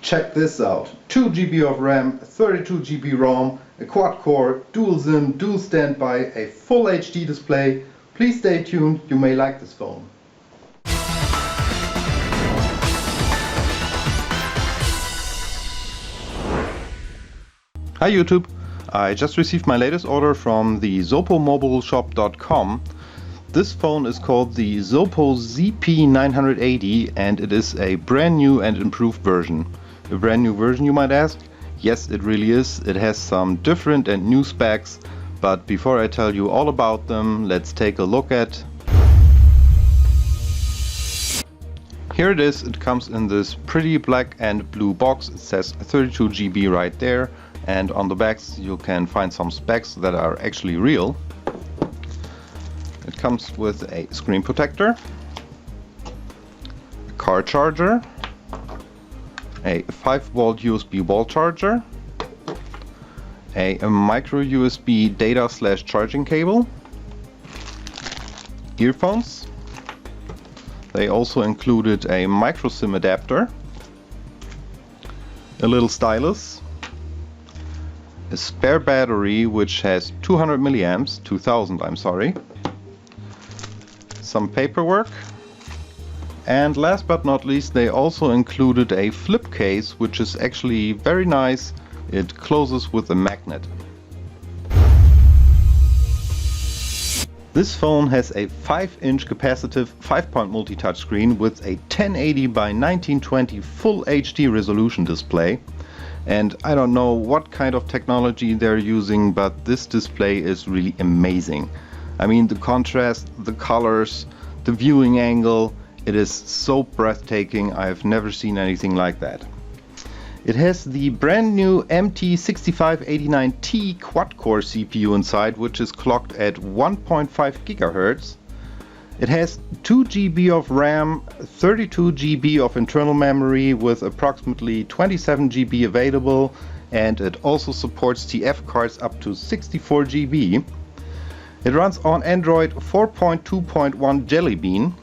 Check this out. 2 GB of RAM, 32 GB ROM, a quad-core, dual SIM, dual standby, a full HD display. Please stay tuned, you may like this phone. Hi YouTube! I just received my latest order from the ZOPPOmobileshop.com. This phone is called the ZOPPO ZP980 and it is a brand new and improved version. A brand new version, you might ask? Yes, it really is. It has some different and new specs, but before I tell you all about them, let's take a look at... Here it is. It comes in this pretty black and blue box. It says 32 GB right there, and on the backs you can find some specs that are actually real. It comes with a screen protector, a car charger, a 5-volt USB wall charger, a micro USB data/charging cable, earphones. They also included a micro SIM adapter, a little stylus, a spare battery which has 200 milliamps, 2000 I'm sorry, some paperwork, and last but not least they also included a flip case which is actually very nice. It closes with a magnet. This phone has a 5-inch capacitive 5-point multi-touch screen with a 1080 by 1920 full HD resolution display. And I don't know what kind of technology they're using, but this display is really amazing. I mean, the contrast, the colors, the viewing angle, it is so breathtaking. I've never seen anything like that. It has the brand new MT6589T quad-core CPU inside, which is clocked at 1.5 GHz. It has 2 GB of RAM, 32 GB of internal memory with approximately 27 GB available, and it also supports TF cards up to 64 GB. It runs on Android 4.2.1 Jelly Bean.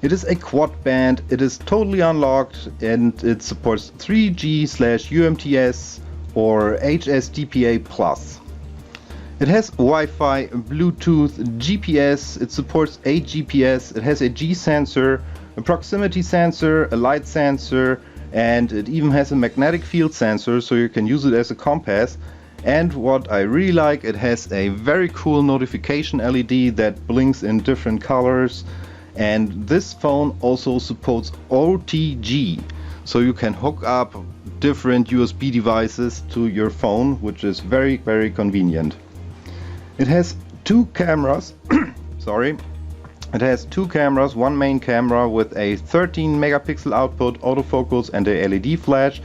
It is a quad band, it is totally unlocked, and it supports 3G/UMTS or HSDPA+. It has Wi-Fi, Bluetooth, GPS, it supports 8 GPS, it has a G sensor, a proximity sensor, a light sensor, and it even has a magnetic field sensor, so you can use it as a compass. And what I really like, it has a very cool notification LED that blinks in different colors. And this phone also supports OTG, so you can hook up different USB devices to your phone, which is very, very convenient. It has 2 cameras, sorry. It has 2 cameras, one main camera with a 13 megapixel output, autofocus and a LED flash.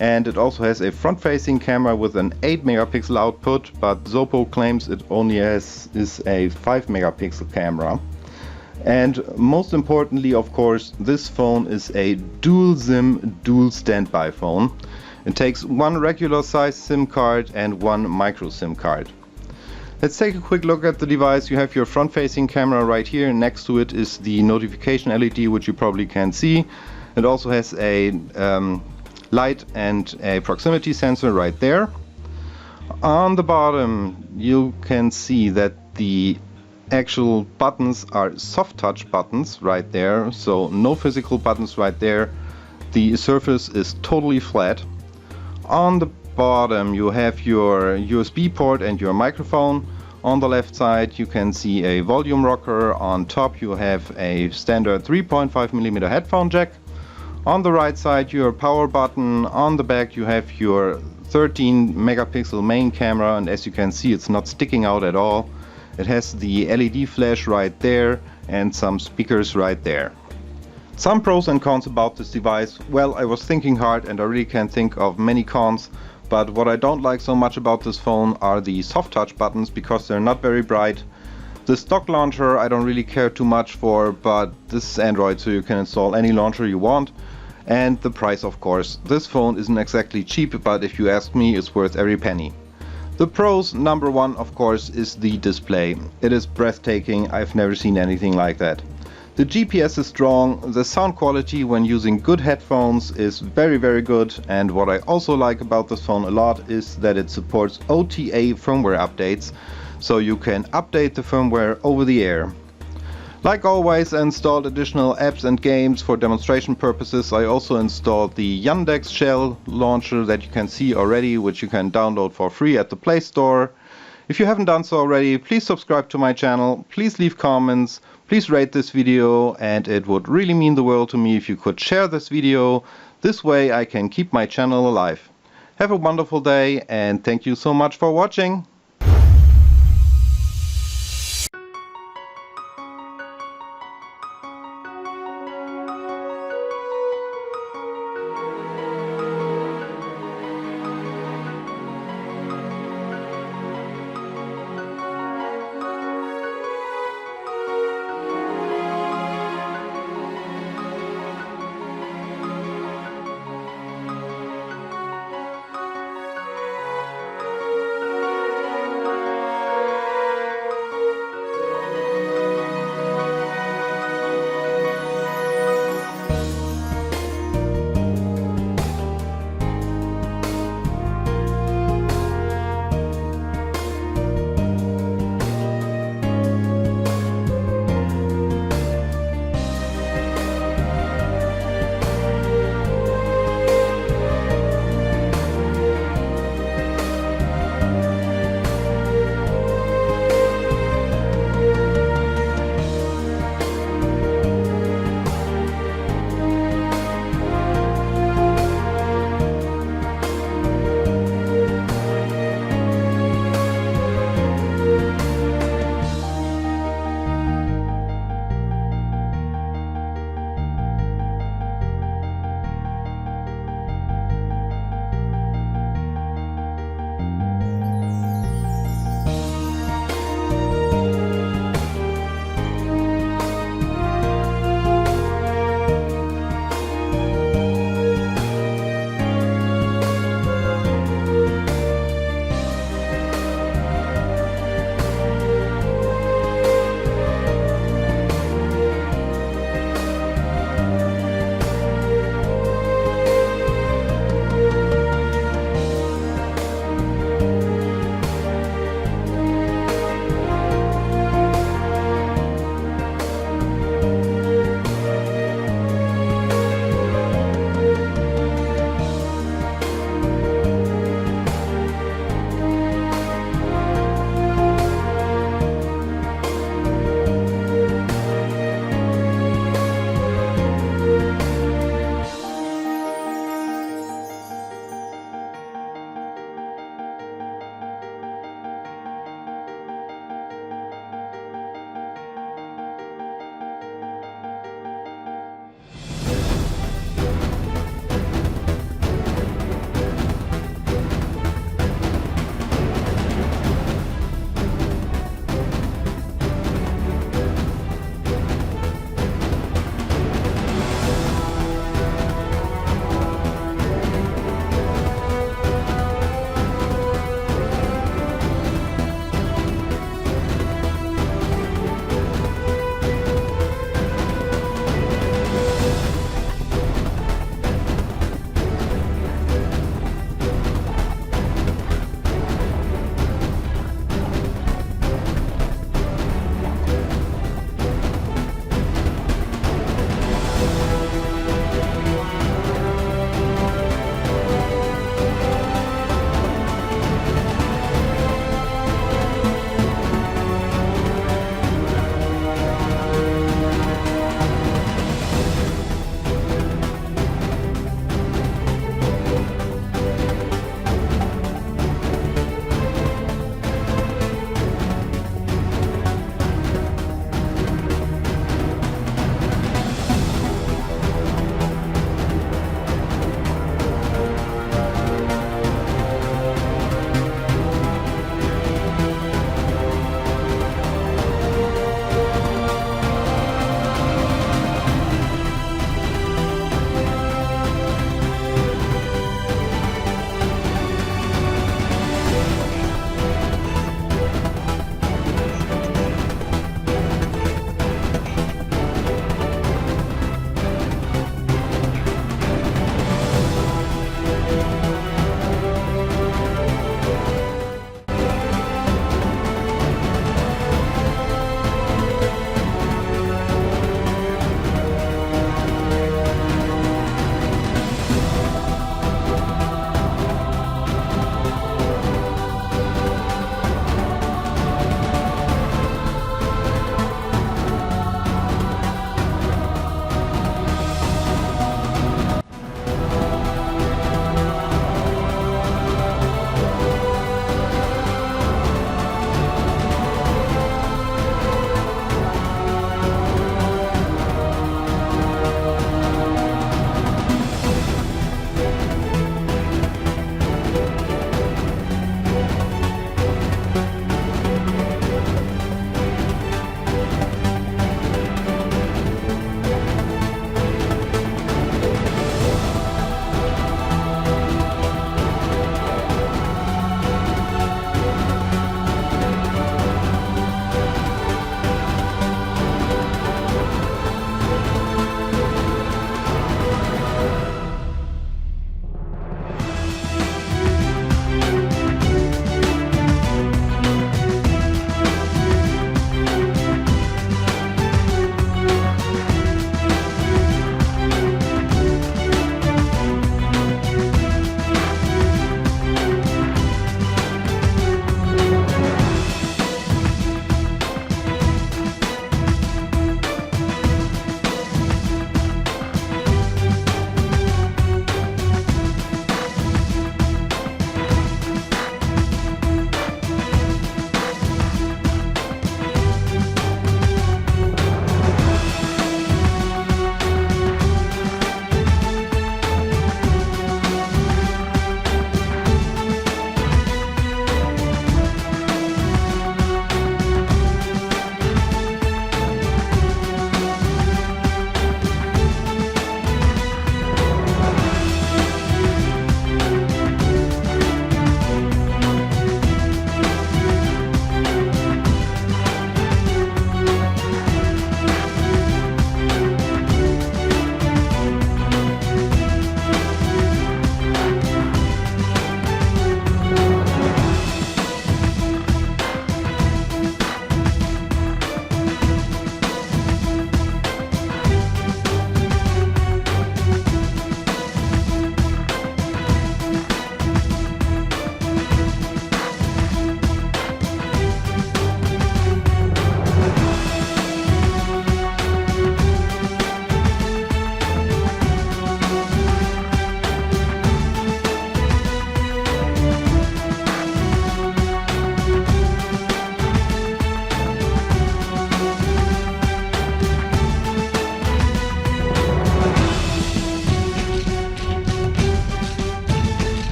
And it also has a front-facing camera with an 8 megapixel output, but ZOPPO claims it only is a 5 megapixel camera. And most importantly, of course, this phone is a dual SIM, dual standby phone. It takes one regular size SIM card and one micro SIM card. Let's take a quick look at the device. You have your front-facing camera right here, and next to it is the notification LED, which you probably can't see. It also has a light and a proximity sensor right there. On the bottom you can see that the actual buttons are soft touch buttons right there, so no physical buttons right there. The surface is totally flat. On the bottom you have your USB port and your microphone. On the left side you can see a volume rocker. On top you have a standard 3.5mm headphone jack. On the right side your power button. On the back you have your 13 megapixel main camera, and as you can see it's not sticking out at all. It has the LED flash right there and some speakers right there. Some pros and cons about this device. Well, I was thinking hard and I really can't think of many cons, but what I don't like so much about this phone are the soft touch buttons because they're not very bright. The stock launcher I don't really care too much for, but this is Android, so you can install any launcher you want. And the price, of course. This phone isn't exactly cheap, but if you ask me, it's worth every penny. The pros, number one, of course, is the display. It is breathtaking. I've never seen anything like that. The GPS is strong, the sound quality when using good headphones is very good, and what I also like about this phone a lot is that it supports OTA firmware updates, so you can update the firmware over the air. Like always, I installed additional apps and games for demonstration purposes. I also installed the Yandex Shell launcher that you can see already, which you can download for free at the Play Store. If you haven't done so already, please subscribe to my channel, please leave comments, please rate this video, and it would really mean the world to me if you could share this video. This way I can keep my channel alive. Have a wonderful day and thank you so much for watching.